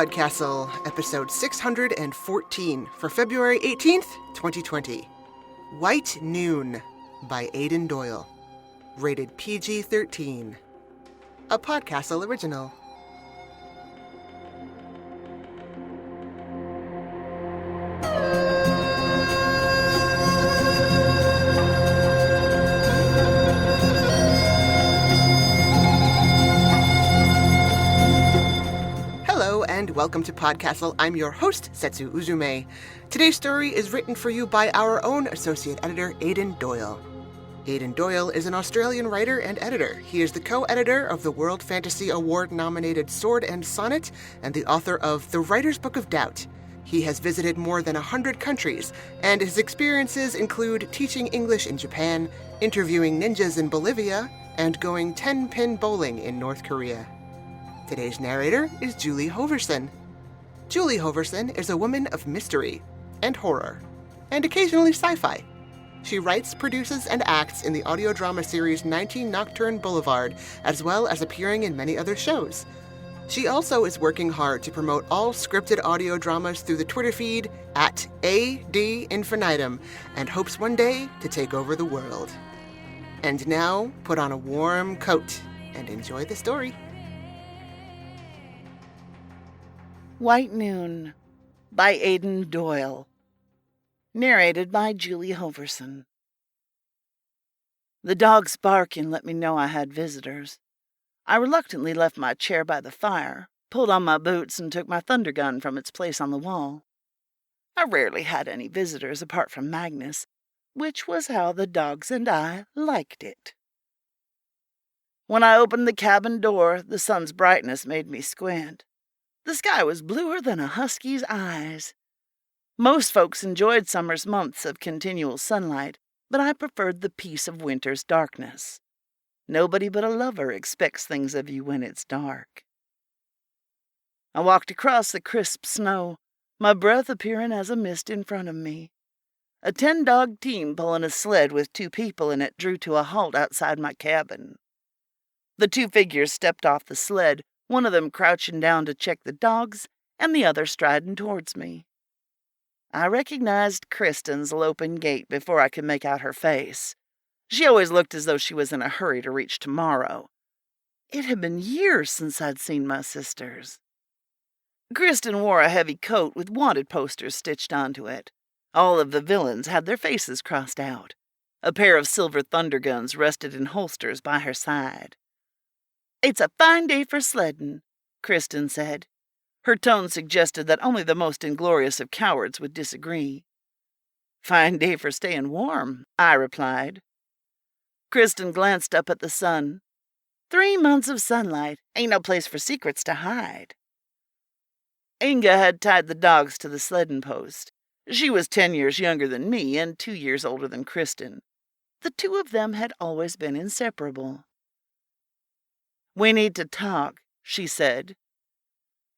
PodCastle, episode 614 for February 18th, 2020. White Noon by Aidan Doyle. Rated PG-13. A PodCastle original. And welcome to PodCastle. I'm your host, Setsu Uzume. Today's story is written for you by our own associate editor, Aidan Doyle. Aidan Doyle is an Australian writer and editor. He is the co-editor of the World Fantasy Award-nominated Sword and Sonnet and the author of The Writer's Book of Doubt. He has visited more than 100 countries, and his experiences include teaching English in Japan, interviewing ninjas in Bolivia, and going 10-pin bowling in North Korea. Today's narrator is Julie Hoverson. Julie Hoverson is a woman of mystery and horror, and occasionally sci-fi. She writes, produces, and acts in the audio drama series 19 Nocturne Boulevard, as well as appearing in many other shows. She also is working hard to promote all scripted audio dramas through the Twitter feed at AD Infinitum, and hopes one day to take over the world. And now, put on a warm coat and enjoy the story. White Noon by Aidan Doyle. Narrated by Julie Hoverson. The dog's barking let me know I had visitors. I reluctantly left my chair by the fire, pulled on my boots, and took my thunder gun from its place on the wall. I rarely had any visitors apart from Magnus, which was how the dogs and I liked it. When I opened the cabin door, the sun's brightness made me squint. The sky was bluer than a husky's eyes. Most folks enjoyed summer's months of continual sunlight, but I preferred the peace of winter's darkness. Nobody but a lover expects things of you when it's dark. I walked across the crisp snow, my breath appearing as a mist in front of me. A 10-dog team pulling a sled with 2 people in it drew to a halt outside my cabin. The 2 figures stepped off the sled, one of them crouching down to check the dogs, and the other striding towards me. I recognized Kristen's loping gait before I could make out her face. She always looked as though she was in a hurry to reach tomorrow. It had been years since I'd seen my sisters. Kristen wore a heavy coat with wanted posters stitched onto it. All of the villains had their faces crossed out. A pair of silver thunder guns rested in holsters by her side. "It's a fine day for sledding," Kristen said. Her tone suggested that only the most inglorious of cowards would disagree. "Fine day for staying warm," I replied. Kristen glanced up at the sun. 3 months of sunlight, ain't no place for secrets to hide. Inga had tied the dogs to the sledding post. She was 10 years younger than me and 2 years older than Kristen. The 2 of them had always been inseparable. "We need to talk," she said.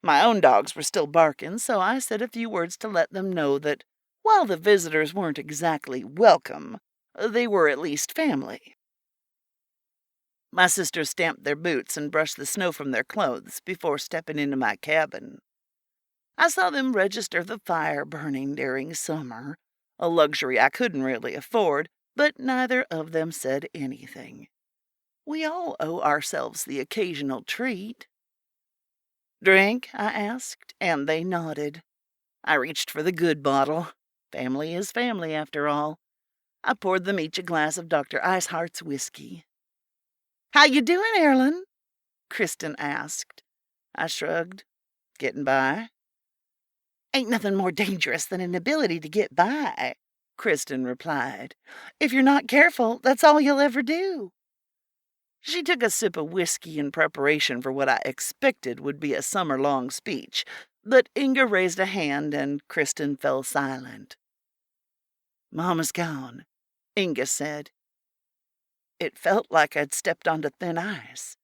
My own dogs were still barking, so I said a few words to let them know that, while the visitors weren't exactly welcome, they were at least family. My sisters stamped their boots and brushed the snow from their clothes before stepping into my cabin. I saw them register the fire burning during summer, a luxury I couldn't really afford, but neither of them said anything. We all owe ourselves the occasional treat. "Drink?" I asked, and they nodded. I reached for the good bottle. Family is family, after all. I poured them each a glass of Dr. Iceheart's whiskey. "How you doing, Erlen?" Kristen asked. I shrugged. "Getting by." "Ain't nothing more dangerous than an ability to get by," Kristen replied. "If you're not careful, that's all you'll ever do." She took a sip of whiskey in preparation for what I expected would be a summer-long speech, but Inga raised a hand and Kristen fell silent. "Mama's gone," Inga said. It felt like I'd stepped onto thin ice.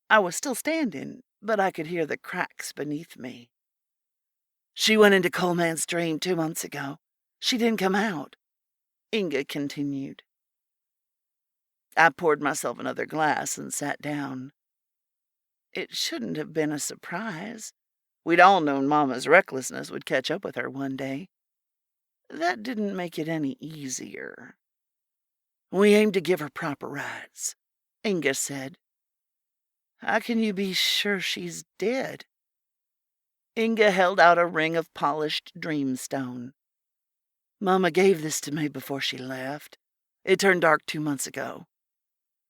I was still standing, but I could hear the cracks beneath me. "She went into Coleman's dream 2 months ago. She didn't come out," Inga continued. I poured myself another glass and sat down. It shouldn't have been a surprise. We'd all known Mama's recklessness would catch up with her one day. That didn't make it any easier. We aimed to give her proper rights, Inga said. How can you be sure she's dead? Inga held out a ring of polished dreamstone. Mama gave this to me before she left. It turned dark 2 months ago.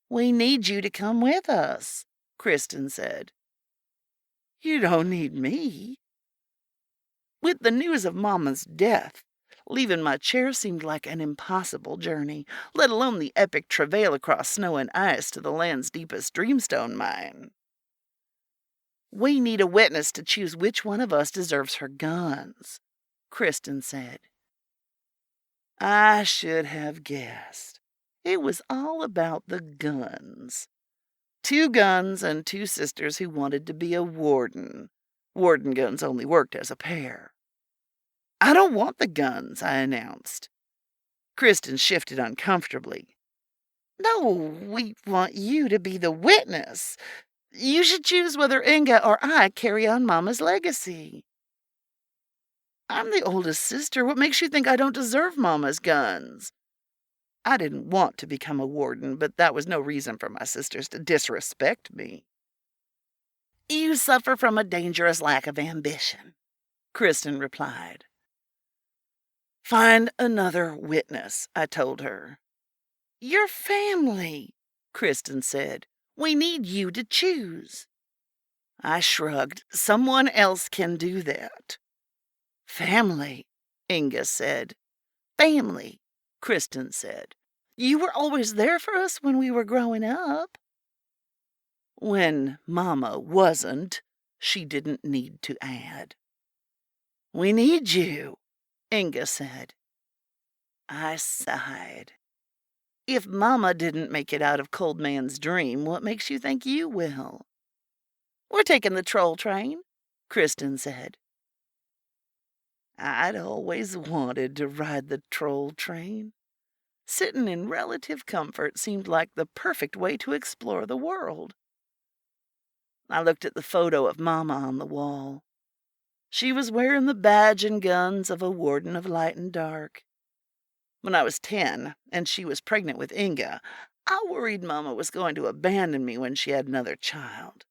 We need you to come with us, Kristen said. You don't need me. With the news of Mama's death, leaving my chair seemed like an impossible journey, let alone the epic travail across snow and ice to the land's deepest dreamstone mine. We need a witness to choose which one of us deserves her guns, Kristen said. I should have guessed. It was all about the guns. 2 guns and 2 sisters who wanted to be a warden. Warden guns only worked as a pair. I don't want the guns, I announced. Kristen shifted uncomfortably. No, we want you to be the witness. You should choose whether Inga or I carry on Mama's legacy. I'm the oldest sister. What makes you think I don't deserve Mama's guns? I didn't want to become a warden, but that was no reason for my sisters to disrespect me. You suffer from a dangerous lack of ambition, Kristen replied. Find another witness, I told her. Your family, Kristen said. We need you to choose. I shrugged. Someone else can do that. Family, Inga said. Family, Kristen said. You were always there for us when we were growing up. When Mama wasn't, she didn't need to add. We need you, Inga said. I sighed. If Mama didn't make it out of Cold Man's dream, what makes you think you will? We're taking the troll train, Kristen said. I'd always wanted to ride the troll train. Sitting in relative comfort seemed like the perfect way to explore the world. I looked at the photo of Mama on the wall. She was wearing the badge and guns of a warden of light and dark. When I was 10 and she was pregnant with Inga, I worried Mama was going to abandon me when she had another child.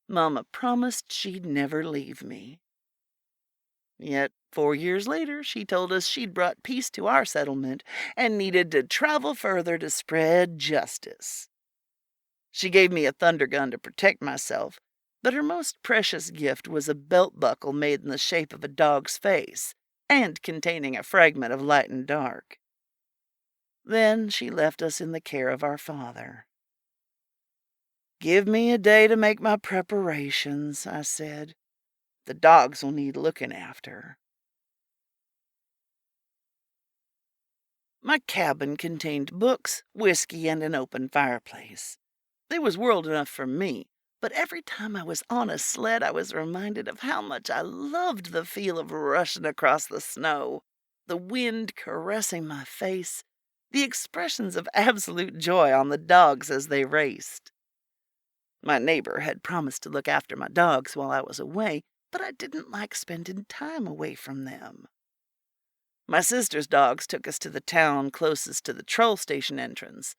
Mama promised she'd never leave me. Yet 4 years later, she told us she'd brought peace to our settlement and needed to travel further to spread justice. She gave me a thunder gun to protect myself, but her most precious gift was a belt buckle made in the shape of a dog's face and containing a fragment of light and dark. Then she left us in the care of our father. Give me a day to make my preparations, I said. The dogs will need looking after. My cabin contained books, whiskey, and an open fireplace. It was world enough for me, but every time I was on a sled, I was reminded of how much I loved the feel of rushing across the snow, the wind caressing my face, the expressions of absolute joy on the dogs as they raced. My neighbor had promised to look after my dogs while I was away, but I didn't like spending time away from them. My sister's dogs took us to the town closest to the troll station entrance,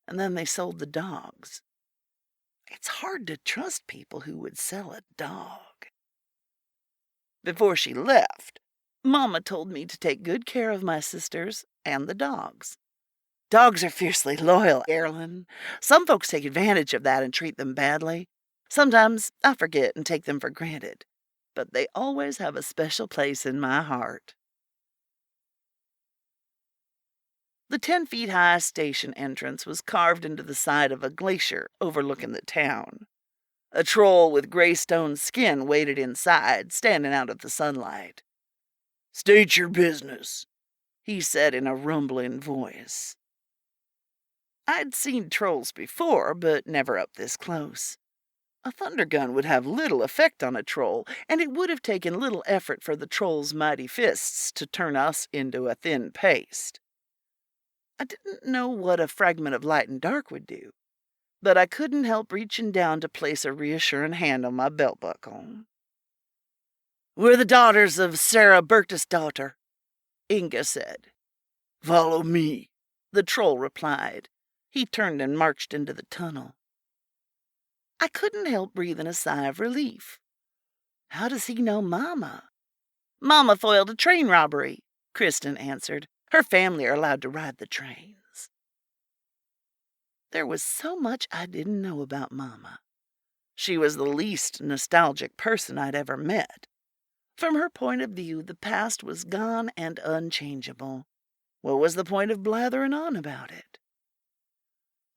and then they sold the dogs. It's hard to trust people who would sell a dog. Before she left, Mama told me to take good care of my sisters and the dogs. Dogs are fiercely loyal, Erlen. Some folks take advantage of that and treat them badly. Sometimes I forget and take them for granted, but they always have a special place in my heart. The 10-feet-high station entrance was carved into the side of a glacier overlooking the town. A troll with gray stone skin waited inside, standing out of the sunlight. "State your business," he said in a rumbling voice. I'd seen trolls before, but never up this close. A thunder gun would have little effect on a troll, and it would have taken little effort for the troll's mighty fists to turn us into a thin paste. I didn't know what a fragment of light and dark would do, but I couldn't help reaching down to place a reassuring hand on my belt buckle. "We're the daughters of Sarah Berchtesgatter," Inga said. "Follow me," the troll replied. He turned and marched into the tunnel. I couldn't help breathing a sigh of relief. How does he know Mama? "Mama foiled a train robbery," Kristen answered. "Her family are allowed to ride the trains." There was so much I didn't know about Mama. She was the least nostalgic person I'd ever met. From her point of view, the past was gone and unchangeable. What was the point of blathering on about it?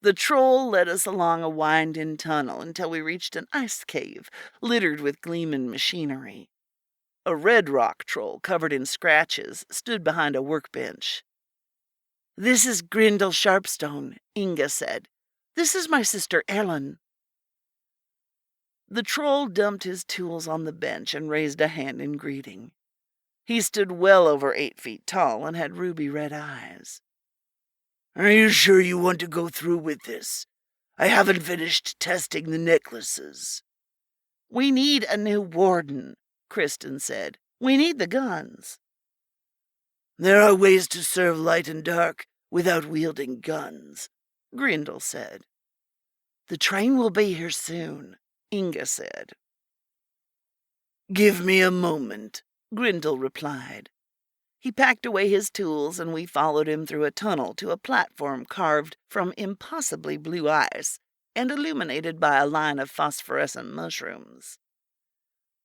The troll led us along a winding tunnel until we reached an ice cave littered with gleaming machinery. A red rock troll covered in scratches stood behind a workbench. "This is Grindel Sharpstone," Inga said. "This is my sister Ellen." The troll dumped his tools on the bench and raised a hand in greeting. He stood well over 8 feet tall and had ruby red eyes. "Are you sure you want to go through with this? I haven't finished testing the necklaces." "We need a new warden," Kristen said. "We need the guns." "There are ways to serve light and dark without wielding guns," Grindel said. "The train will be here soon," Inga said. "Give me a moment," Grindel replied. He packed away his tools, and we followed him through a tunnel to a platform carved from impossibly blue ice and illuminated by a line of phosphorescent mushrooms.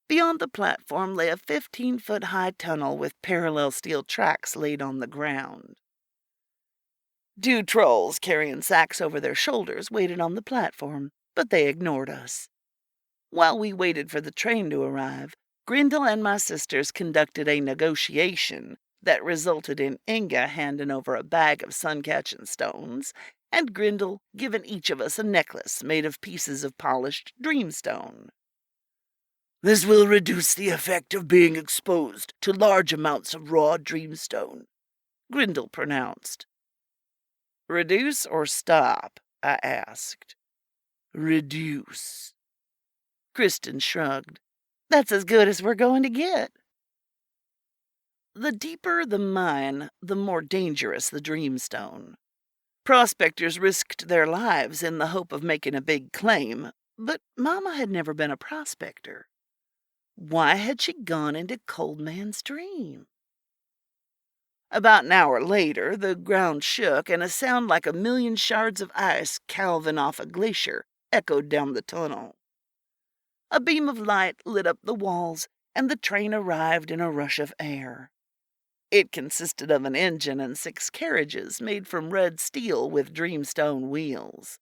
Beyond the platform lay a 15-foot-high tunnel with parallel steel tracks laid on the ground. 2 trolls carrying sacks over their shoulders waited on the platform, but they ignored us. While we waited for the train to arrive, Grindel and my sisters conducted a negotiation that resulted in Inga handing over a bag of sun-catching stones and Grindel giving each of us a necklace made of pieces of polished dreamstone. "This will reduce the effect of being exposed to large amounts of raw dreamstone," Grindel pronounced. "Reduce or stop?" I asked. "Reduce." Kristen shrugged. "That's as good as we're going to get." The deeper the mine, the more dangerous the dreamstone. Prospectors risked their lives in the hope of making a big claim, but Mama had never been a prospector. Why had she gone into Cold Man's dream? About an hour later, the ground shook and a sound like a million shards of ice calving off a glacier echoed down the tunnel. A beam of light lit up the walls, and the train arrived in a rush of air. It consisted of an engine and 6 carriages made from red steel with dreamstone wheels.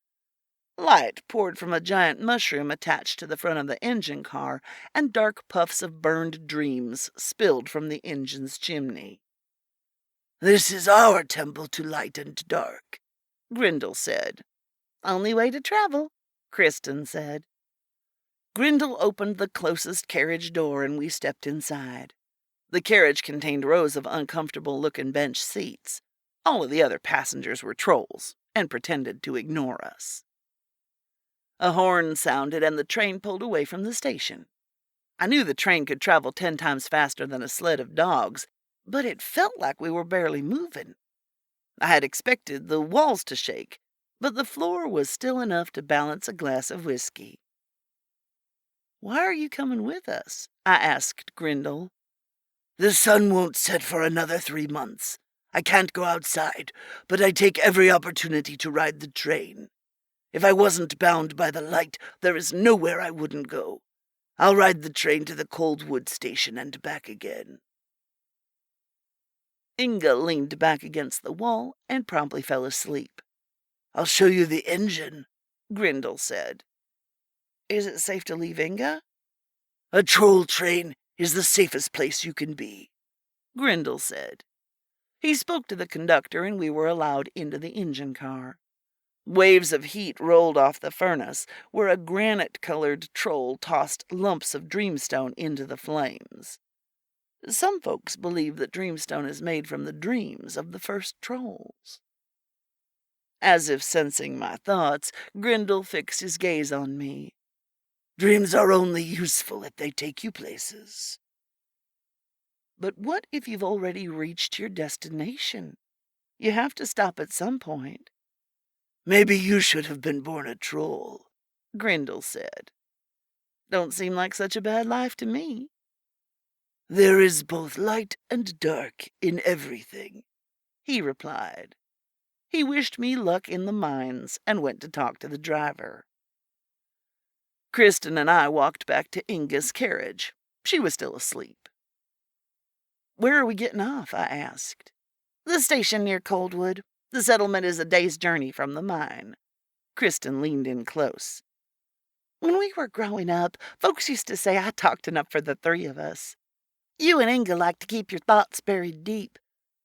Light poured from a giant mushroom attached to the front of the engine car, and dark puffs of burned dreams spilled from the engine's chimney. "This is our temple to light and dark," Grindel said. "Only way to travel," Kristen said. Grindel opened the closest carriage door and we stepped inside. The carriage contained rows of uncomfortable-looking bench seats. All of the other passengers were trolls and pretended to ignore us. A horn sounded and the train pulled away from the station. I knew the train could travel 10 times faster than a sled of dogs, but it felt like we were barely moving. I had expected the walls to shake, but the floor was still enough to balance a glass of whiskey. "Why are you coming with us?" I asked Grindel. "The sun won't set for another 3 months. I can't go outside, but I take every opportunity to ride the train. If I wasn't bound by the light, there is nowhere I wouldn't go. I'll ride the train to the Coldwood station and back again." Inga leaned back against the wall and promptly fell asleep. "I'll show you the engine," Grindel said. "Is it safe to leave Inga?" "A troll train is the safest place you can be," Grindel said. He spoke to the conductor and we were allowed into the engine car. Waves of heat rolled off the furnace, where a granite-colored troll tossed lumps of dreamstone into the flames. Some folks believe that dreamstone is made from the dreams of the first trolls. As if sensing my thoughts, Grindel fixed his gaze on me. "Dreams are only useful if they take you places." But what if you've already reached your destination? You have to stop at some point. Maybe you should have been born a troll, Grindel said. Don't seem like such a bad life to me. There is both light and dark in everything, he replied. He wished me luck in the mines and went to talk to the driver. Kristen and I walked back to Inga's carriage. She was still asleep. Where are we getting off? I asked. The station near Coldwood. The settlement is a day's journey from the mine. Kristen leaned in close. When we were growing up, folks used to say I talked enough for the three of us. You and Inga like to keep your thoughts buried deep.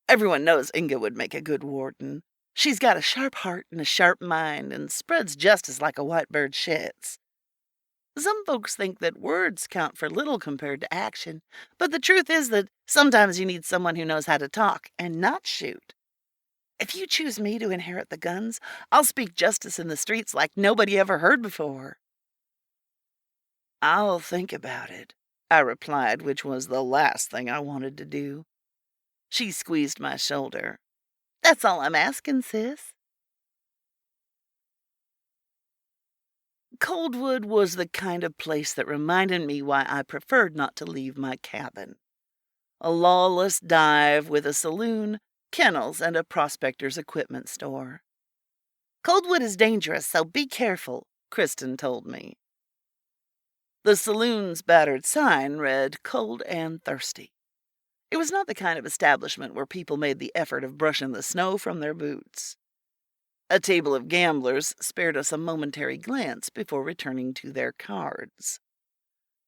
Everyone knows Inga would make a good warden. She's got a sharp heart and a sharp mind and spreads justice like a white bird sheds. Some folks think that words count for little compared to action, but the truth is that sometimes you need someone who knows how to talk and not shoot. If you choose me to inherit the guns, I'll speak justice in the streets like nobody ever heard before. I'll think about it, I replied, which was the last thing I wanted to do. She squeezed my shoulder. That's all I'm asking, sis. Coldwood was the kind of place that reminded me why I preferred not to leave my cabin. A lawless dive with a saloon, kennels, and a prospector's equipment store. Coldwood is dangerous, so be careful, Kristen told me. The saloon's battered sign read cold and thirsty. It was not the kind of establishment where people made the effort of brushing the snow from their boots. A table of gamblers spared us a momentary glance before returning to their cards.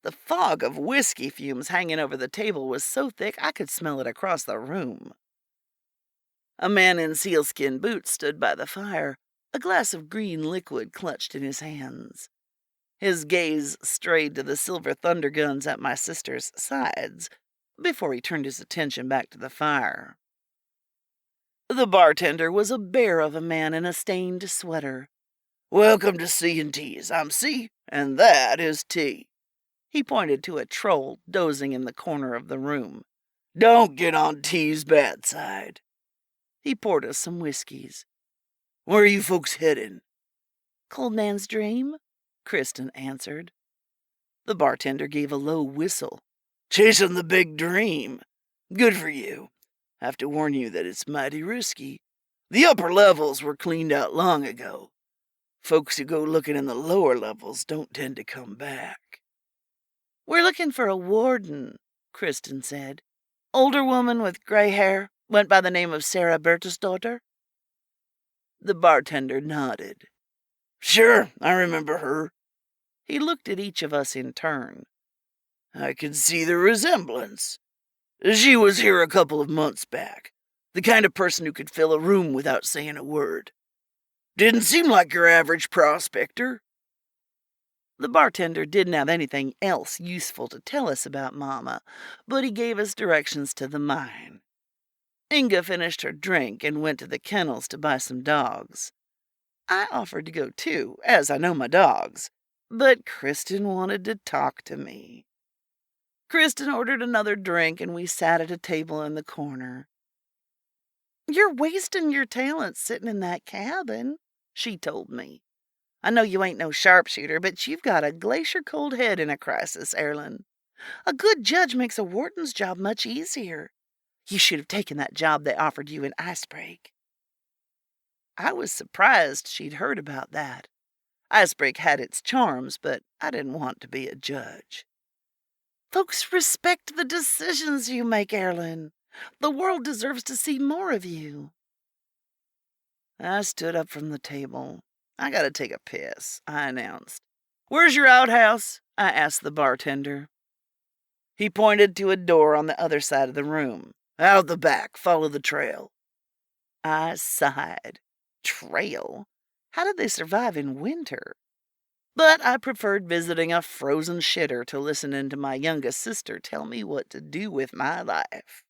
The fog of whiskey fumes hanging over the table was so thick I could smell it across the room. A man in sealskin boots stood by the fire, a glass of green liquid clutched in his hands. His gaze strayed to the silver thunder guns at my sister's sides before he turned his attention back to the fire. The bartender was a bear of a man in a stained sweater. Welcome to C&T's. I'm C, and that is T. He pointed to a troll dozing in the corner of the room. Don't get on T's bad side. He poured us some whiskeys. Where are you folks heading? Cold Nan's Dream, Kristen answered. The bartender gave a low whistle. Chasing the big dream. Good for you. Have to warn you that it's mighty risky. The upper levels were cleaned out long ago. Folks who go looking in the lower levels don't tend to come back. We're looking for a warden, Kristen said. Older woman with gray hair, went by the name of Sarah Bertelsdottir. The bartender nodded. Sure, I remember her. He looked at each of us in turn. I can see the resemblance. She was here a couple of months back. The kind of person who could fill a room without saying a word. Didn't seem like your average prospector. The bartender didn't have anything else useful to tell us about Mama, but he gave us directions to the mine. Inga finished her drink and went to the kennels to buy some dogs. I offered to go too, as I know my dogs, but Kristen wanted to talk to me. Kristen ordered another drink, and we sat at a table in the corner. You're wasting your talents sitting in that cabin, she told me. I know you ain't no sharpshooter, but you've got a glacier-cold head in a crisis, Erlen. A good judge makes a warden's job much easier. You should have taken that job they offered you in Icebreak. I was surprised she'd heard about that. Icebreak had its charms, but I didn't want to be a judge. Folks respect the decisions you make, Erlen. The world deserves to see more of you. I stood up from the table. I gotta take a piss, I announced. Where's your outhouse? I asked the bartender. He pointed to a door on the other side of the room. Out the back, follow the trail. I sighed. Trail? How did they survive in winter? But I preferred visiting a frozen shitter to listening to my youngest sister tell me what to do with my life.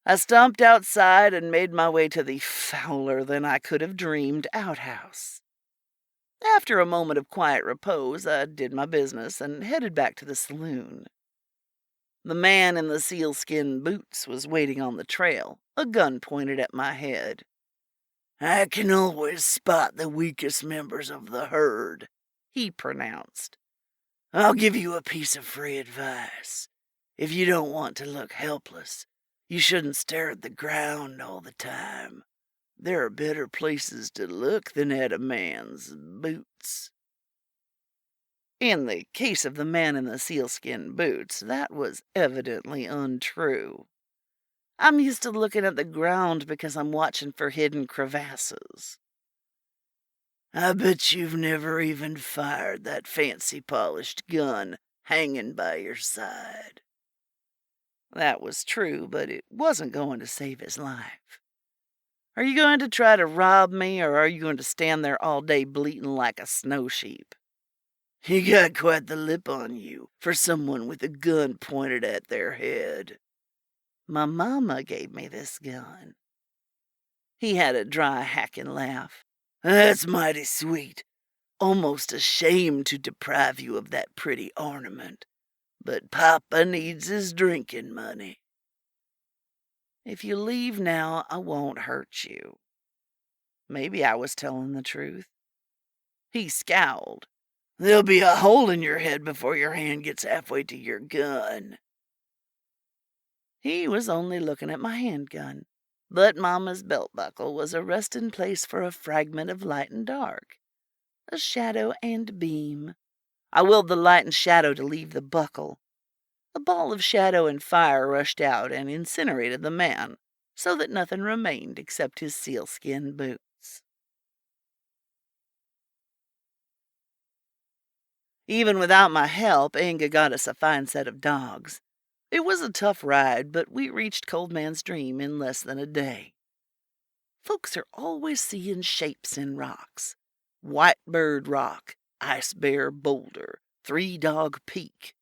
I stomped outside and made my way to the fouler-than-I-could-have-dreamed outhouse. After a moment of quiet repose, I did my business and headed back to the saloon. The man in the sealskin boots was waiting on the trail, a gun pointed at my head. "I can always spot the weakest members of the herd," he pronounced. "I'll give you a piece of free advice. If you don't want to look helpless, you shouldn't stare at the ground all the time. There are better places to look than at a man's boots." In the case of the man in the sealskin boots, that was evidently untrue. I'm used to looking at the ground because I'm watching for hidden crevasses. "I bet you've never even fired that fancy polished gun hanging by your side." That was true, but it wasn't going to save his life. "Are you going to try to rob me, or are you going to stand there all day bleating like a snow sheep?" "You got quite the lip on you for someone with a gun pointed at their head." "My mama gave me this gun." He had a dry, hacking laugh. "That's mighty sweet. Almost ashamed to deprive you of that pretty ornament. But Papa needs his drinking money." "If you leave now, I won't hurt you." Maybe I was telling the truth. He scowled. "There'll be a hole in your head before your hand gets halfway to your gun." He was only looking at my handgun, but Mama's belt buckle was a resting place for a fragment of light and dark, a shadow and beam. I willed the light and shadow to leave the buckle. A ball of shadow and fire rushed out and incinerated the man, so that nothing remained except his sealskin boots. Even without my help, Inga got us a fine set of dogs. It was a tough ride, but we reached Cold Man's Dream in less than a day. Folks are always seeing shapes in rocks. Whitebird Rock, Ice Bear Boulder, Three Dog Peak.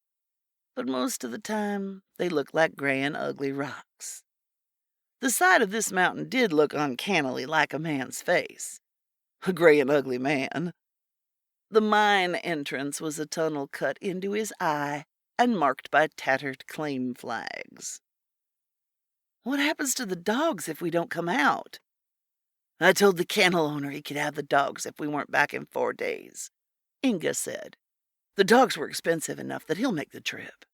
But most of the time, they look like gray and ugly rocks. The side of this mountain did look uncannily like a man's face. A gray and ugly man. The mine entrance was a tunnel cut into his eye and marked by tattered claim flags. "What happens to the dogs if we don't come out?" "I told the kennel owner he could have the dogs if we weren't back in 4 days," Inga said. "The dogs were expensive enough that he'll make the trip."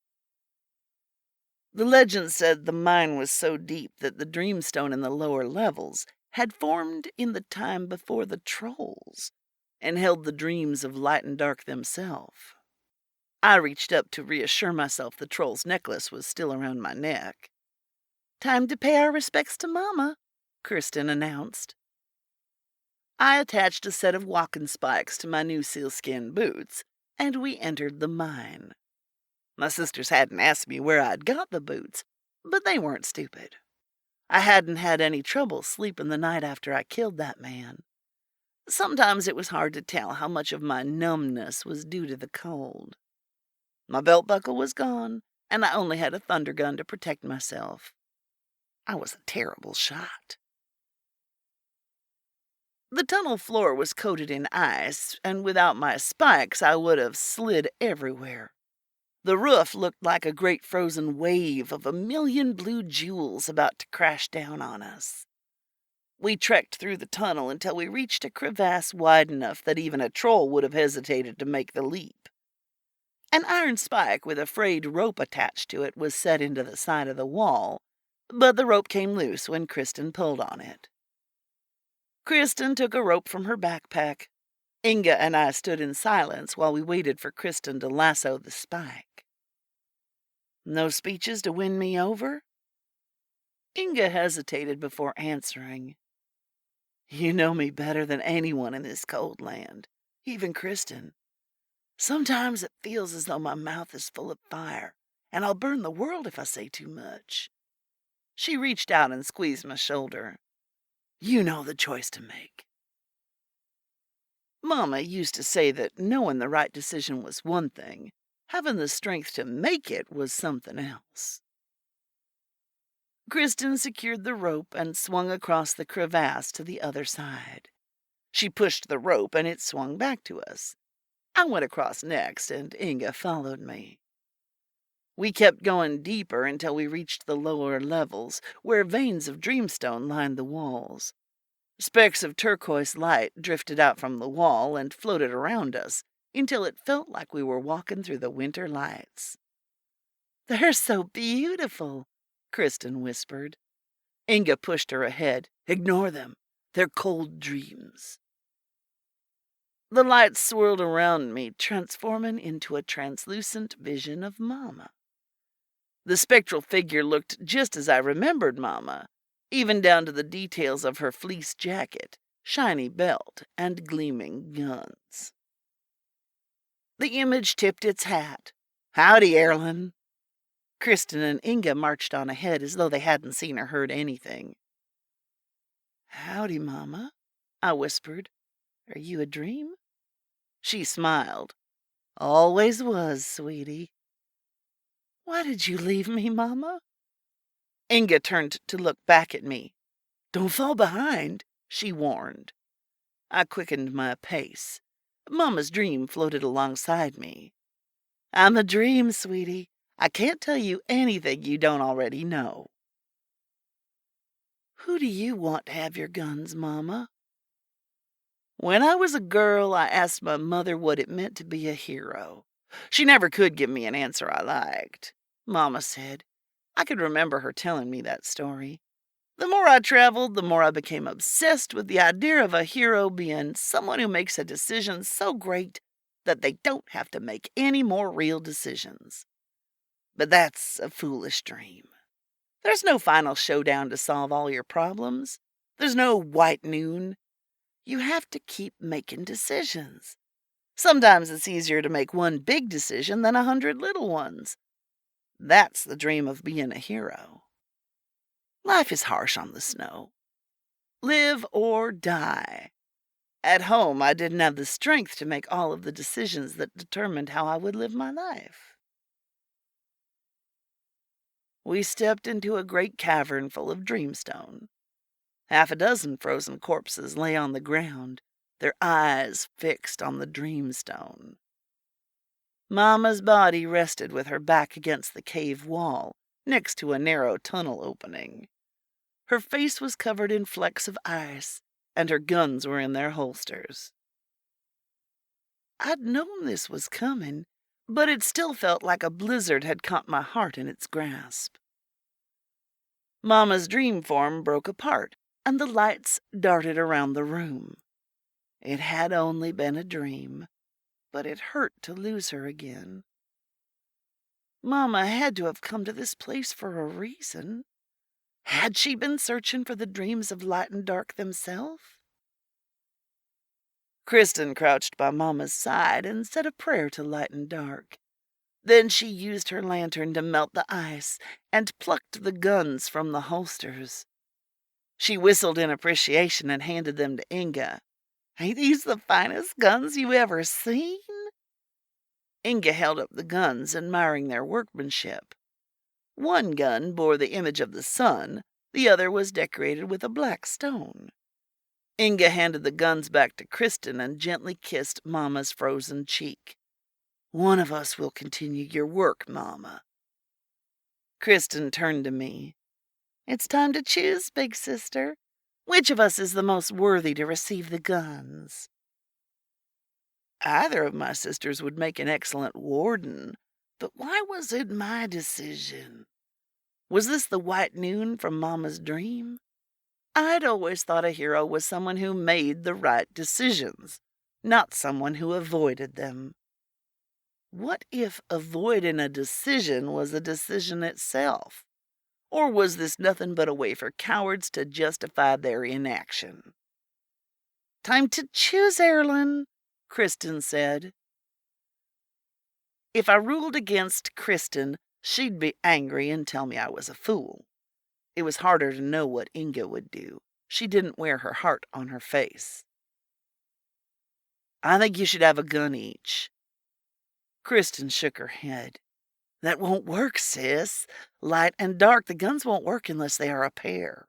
The legend said the mine was so deep that the dreamstone in the lower levels had formed in the time before the trolls and held the dreams of light and dark themselves. I reached up to reassure myself the troll's necklace was still around my neck. "Time to pay our respects to Mama," Kristen announced. I attached a set of walking spikes to my new sealskin boots, and we entered the mine. My sisters hadn't asked me where I'd got the boots, but they weren't stupid. I hadn't had any trouble sleeping the night after I killed that man. Sometimes it was hard to tell how much of my numbness was due to the cold. My belt buckle was gone, and I only had a thunder gun to protect myself. I was a terrible shot. The tunnel floor was coated in ice, and without my spikes I would have slid everywhere. The roof looked like a great frozen wave of 1,000,000 blue jewels about to crash down on us. We trekked through the tunnel until we reached a crevasse wide enough that even a troll would have hesitated to make the leap. An iron spike with a frayed rope attached to it was set into the side of the wall, but the rope came loose when Kristen pulled on it. Kristen took a rope from her backpack. Inga and I stood in silence while we waited for Kristen to lasso the spike. "No speeches to win me over?" Inga hesitated before answering. "You know me better than anyone in this cold land, even Kristen. Sometimes it feels as though my mouth is full of fire, and I'll burn the world if I say too much." She reached out and squeezed my shoulder. "You know the choice to make." Mama used to say that knowing the right decision was one thing, having the strength to make it was something else. Kristen secured the rope and swung across the crevasse to the other side. She pushed the rope and it swung back to us. I went across next, and Inga followed me. We kept going deeper until we reached the lower levels, where veins of dreamstone lined the walls. Specks of turquoise light drifted out from the wall and floated around us until it felt like we were walking through the winter lights. "They're so beautiful," Kristen whispered. Inga pushed her ahead. "Ignore them. They're cold dreams." The lights swirled around me, transforming into a translucent vision of Mama. The spectral figure looked just as I remembered Mama, even down to the details of her fleece jacket, shiny belt, and gleaming guns. The image tipped its hat. "Howdy, Erlen." Kristen and Inga marched on ahead as though they hadn't seen or heard anything. "Howdy, Mama," I whispered. "Are you a dream?" She smiled. "Always was, sweetie." "Why did you leave me, Mama?" Inga turned to look back at me. "Don't fall behind," she warned. I quickened my pace. Mama's dream floated alongside me. "I'm a dream, sweetie. I can't tell you anything you don't already know." "Who do you want to have your guns, Mama?" When I was a girl, I asked my mother what it meant to be a hero. She never could give me an answer I liked. Mama said. I could remember her telling me that story. The more I traveled, the more I became obsessed with the idea of a hero being someone who makes a decision so great that they don't have to make any more real decisions. But that's a foolish dream. There's no final showdown to solve all your problems. There's no white noon. You have to keep making decisions. Sometimes it's easier to make one big decision than 100 little ones. That's the dream of being a hero. Life is harsh on the snow. Live or die. At home, I didn't have the strength to make all of the decisions that determined how I would live my life. We stepped into a great cavern full of dreamstone. 6 frozen corpses lay on the ground, their eyes fixed on the dreamstone. Mama's body rested with her back against the cave wall, next to a narrow tunnel opening. Her face was covered in flecks of ice, and her guns were in their holsters. I'd known this was coming, but it still felt like a blizzard had caught my heart in its grasp. Mama's dream form broke apart, and the lights darted around the room. It had only been a dream, but it hurt to lose her again. Mama had to have come to this place for a reason. Had she been searching for the dreams of light and dark themselves? Kristen crouched by Mama's side and said a prayer to light and dark. Then she used her lantern to melt the ice and plucked the guns from the holsters. She whistled in appreciation and handed them to Inga. "Ain't these the finest guns you ever seen?" Inga held up the guns, admiring their workmanship. One gun bore the image of the sun, the other was decorated with a black stone. Inga handed the guns back to Kristen and gently kissed Mama's frozen cheek. "One of us will continue your work, Mama." Kristen turned to me. "It's time to choose, big sister. Which of us is the most worthy to receive the guns?" Either of my sisters would make an excellent warden, but why was it my decision? Was this the white noon from Mama's dream? I'd always thought a hero was someone who made the right decisions, not someone who avoided them. What if avoiding a decision was a decision itself? Or was this nothing but a way for cowards to justify their inaction? "Time to choose, Erlen," Kristen said. If I ruled against Kristen, she'd be angry and tell me I was a fool. It was harder to know what Inga would do. She didn't wear her heart on her face. "I think you should have a gun each." Kristen shook her head. "That won't work, sis. Light and dark, the guns won't work unless they are a pair."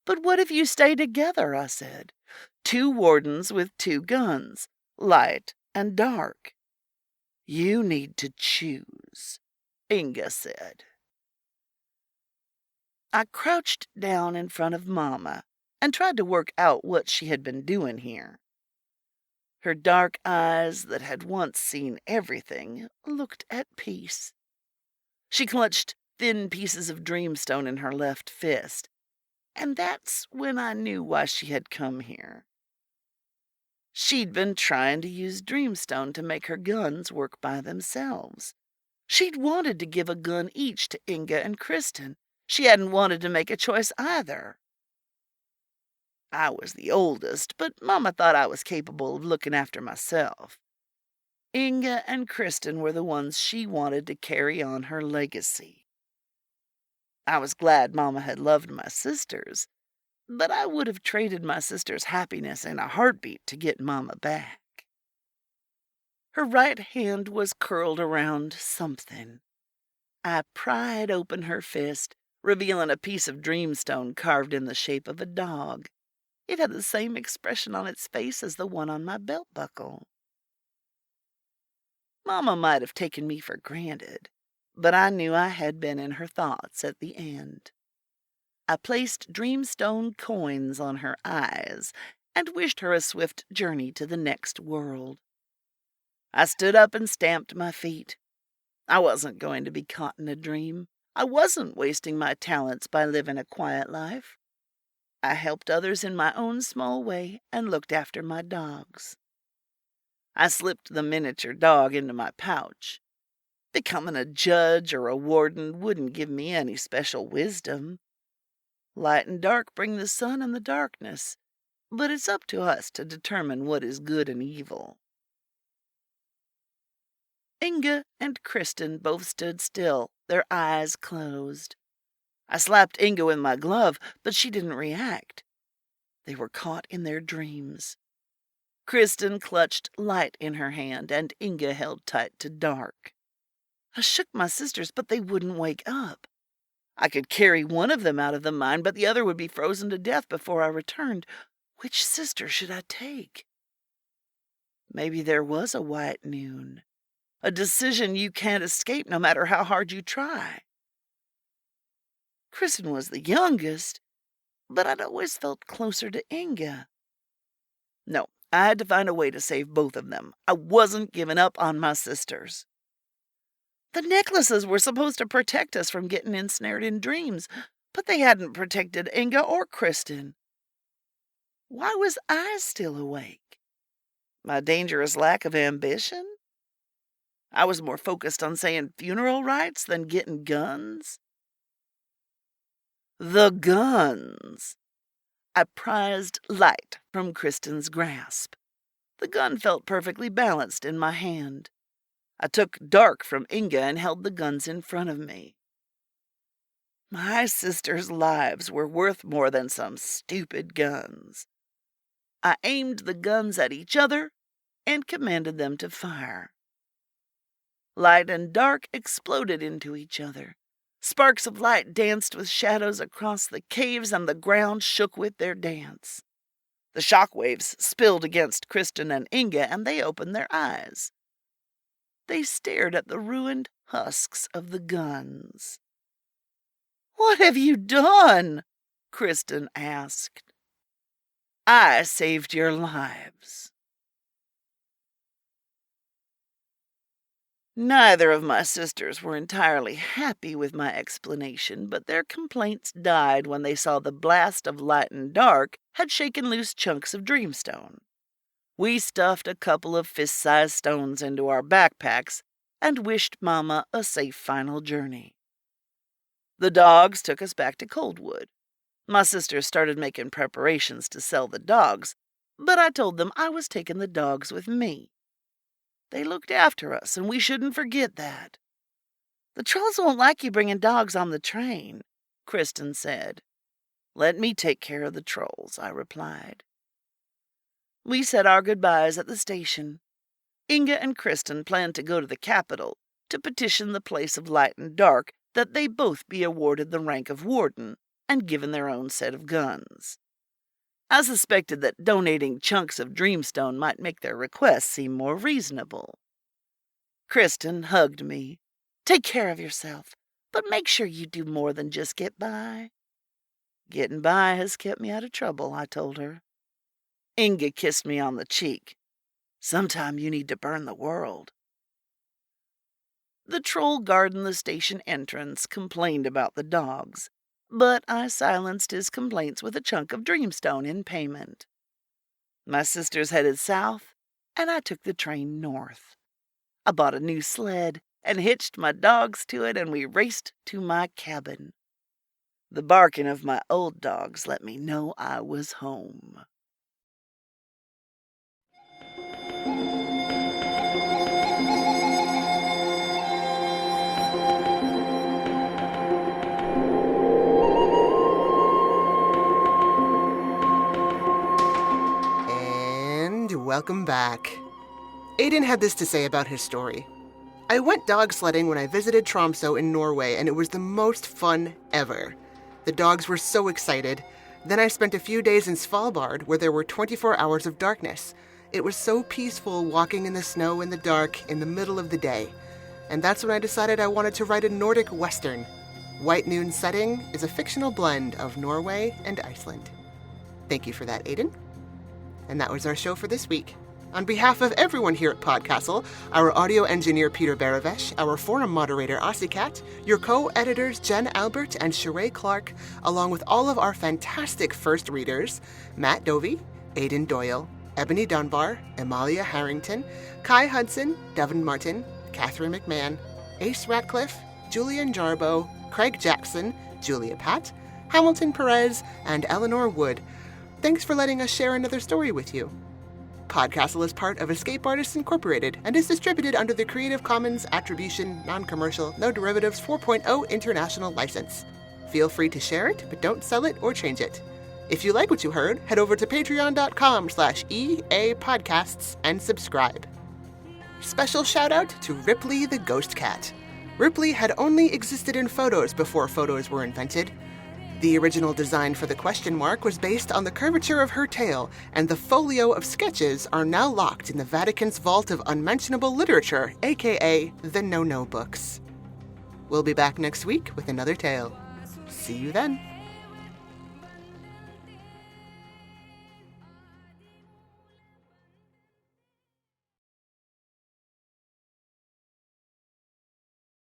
"But what if you stay together?" I said. 2 wardens with 2 guns, light and dark. "You need to choose." Inga said. I crouched down in front of Mama and tried to work out what she had been doing here. Her dark eyes that had once seen everything looked at peace. She clutched thin pieces of dreamstone in her left fist, and that's when I knew why she had come here. She'd been trying to use dreamstone to make her guns work by themselves. She'd wanted to give a gun each to Inga and Kristen. She hadn't wanted to make a choice either. I was the oldest, but Mama thought I was capable of looking after myself. Inga and Kristen were the ones she wanted to carry on her legacy. I was glad Mama had loved my sisters, but I would have traded my sister's happiness in a heartbeat to get Mama back. Her right hand was curled around something. I pried open her fist, revealing a piece of dreamstone carved in the shape of a dog. It had the same expression on its face as the one on my belt buckle. Mama might have taken me for granted, but I knew I had been in her thoughts at the end. I placed dreamstone coins on her eyes and wished her a swift journey to the next world. I stood up and stamped my feet. I wasn't going to be caught in a dream. I wasn't wasting my talents by living a quiet life. I helped others in my own small way and looked after my dogs. I slipped the miniature dog into my pouch. Becoming a judge or a warden wouldn't give me any special wisdom. Light and dark bring the sun and the darkness, but it's up to us to determine what is good and evil. Inga and Kristen both stood still, their eyes closed. I slapped Inga with my glove, but she didn't react. They were caught in their dreams. Kristen clutched light in her hand, and Inga held tight to dark. I shook my sisters, but they wouldn't wake up. I could carry one of them out of the mine, but the other would be frozen to death before I returned. Which sister should I take? Maybe there was a white noon. A decision you can't escape no matter how hard you try. Kristen was the youngest, but I'd always felt closer to Inga. No, I had to find a way to save both of them. I wasn't giving up on my sisters. The necklaces were supposed to protect us from getting ensnared in dreams, but they hadn't protected Inga or Kristen. Why was I still awake? My dangerous lack of ambition? I was more focused on saying funeral rites than getting guns. The guns! I prized light from Kristen's grasp. The gun felt perfectly balanced in my hand. I took dark from Inga and held the guns in front of me. My sisters' lives were worth more than some stupid guns. I aimed the guns at each other and commanded them to fire. Light and dark exploded into each other. Sparks of light danced with shadows across the caves, and the ground shook with their dance. The shock waves spilled against Kristen and Inga, and they opened their eyes. They stared at the ruined husks of the guns. "What have you done?" Kristen asked. "I saved your lives." Neither of my sisters were entirely happy with my explanation, but their complaints died when they saw the blast of light and dark had shaken loose chunks of dreamstone. We stuffed a couple of fist-sized stones into our backpacks and wished Mama a safe final journey. The dogs took us back to Coldwood. My sisters started making preparations to sell the dogs, but I told them I was taking the dogs with me. They looked after us, and we shouldn't forget that. "The trolls won't like you bringing dogs on the train," Kristen said. "Let me take care of the trolls," I replied. We said our goodbyes at the station. Inga and Kristen planned to go to the capital to petition the place of light and dark that they both be awarded the rank of warden and given their own set of guns. I suspected that donating chunks of dreamstone might make their request seem more reasonable. Kristen hugged me, Take care of yourself, but make sure you do more than just get by." "Getting by has kept me out of trouble," I told her. Inga kissed me on the cheek. "Sometime you need to burn the world." The troll guarding the station entrance complained about the dogs, but I silenced his complaints with a chunk of dreamstone in payment. My sisters headed south, and I took the train north. I bought a new sled and hitched my dogs to it, and we raced to my cabin. The barking of my old dogs let me know I was home. And welcome back. Aiden had this to say about his story. "I went dog sledding when I visited Tromsø in Norway, and it was the most fun ever. The dogs were so excited. Then I spent a few days in Svalbard, where there were 24 hours of darkness. It was so peaceful walking in the snow in the dark in the middle of the day. And that's when I decided I wanted to write a Nordic Western. White Noon Setting is a fictional blend of Norway and Iceland." Thank you for that, Aiden. And that was our show for this week. On behalf of everyone here at PodCastle, our audio engineer Peter Baravesh, our forum moderator Osicat, your co-editors Jen Albert and Sheree Clark, along with all of our fantastic first readers, Matt Dovey, Aiden Doyle, Ebony Dunbar, Amalia Harrington, Kai Hudson, Devin Martin, Catherine McMahon, Ace Ratcliffe, Julian Jarbo, Craig Jackson, Julia Pat, Hamilton Perez, and Eleanor Wood. Thanks for letting us share another story with you. PodCastle is part of Escape Artists Incorporated and is distributed under the Creative Commons Attribution, Non-Commercial, No Derivatives 4.0 International License. Feel free to share it, but don't sell it or change it. If you like what you heard, head over to patreon.com/EAPodcasts and subscribe. Special shout out to Ripley the Ghost Cat. Ripley had only existed in photos before photos were invented. The original design for the question mark was based on the curvature of her tail, and the folio of sketches are now locked in the Vatican's Vault of Unmentionable Literature, aka the No-No books. We'll be back next week with another tale. See you then.